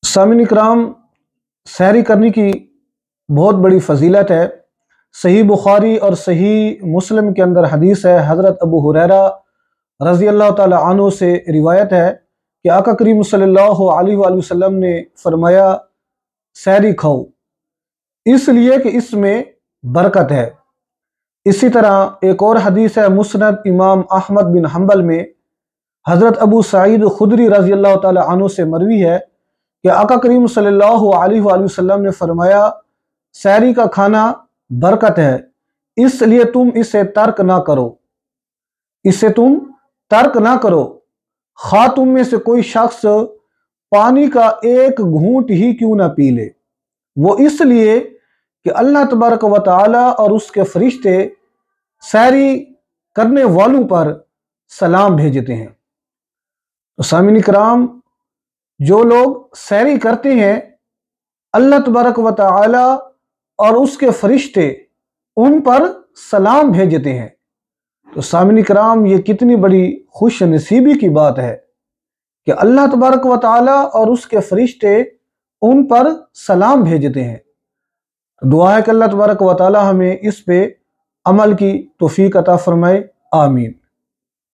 سامعین اکرام، سحری کرنے کی بہت بڑی فضیلت ہے۔ صحیح بخاری اور صحیح مسلم کے اندر حدیث ہے، حضرت ابو ہریرہ رضی اللہ تعالی عنہ سے روایت ہے کہ آقا کریم صلی اللہ علیہ وآلہ وسلم نے فرمایا سحری کھاؤ، اس لیے کہ اس میں برکت ہے۔ اسی طرح ایک اور حدیث ہے مسند امام احمد بن حنبل میں، حضرت ابو سعید خدری رضی اللہ تعالی عنہ سے مروی ہے کہ آقا کریم صلی اللہ علیہ وآلہ وسلم نے فرمایا سحری کا کھانا برکت ہے، اس لیے تم اسے ترک نہ کرو، خواہ تم میں سے کوئی شخص پانی کا ایک گھونٹ ہی کیوں نہ پی لے، وہ اس لیے کہ اللہ تبارک و تعالی اور اس کے فرشتے سحری کرنے والوں پر سلام بھیجتے ہیں۔ تو سامعین اکرام، جو لوگ سحری کرتے ہیں اللہ تبارک و تعالی اور اس کے فرشتے ان پر سلام بھیجتے ہیں۔ تو سامعین اکرام، یہ کتنی بڑی خوش نصیبی کی بات ہے کہ اللہ تبارک و تعالی اور اس کے فرشتے ان پر سلام بھیجتے ہیں۔ دعا ہے کہ اللہ تبارک و تعالی ہمیں اس پہ عمل کی توفیق عطا فرمائے، آمین۔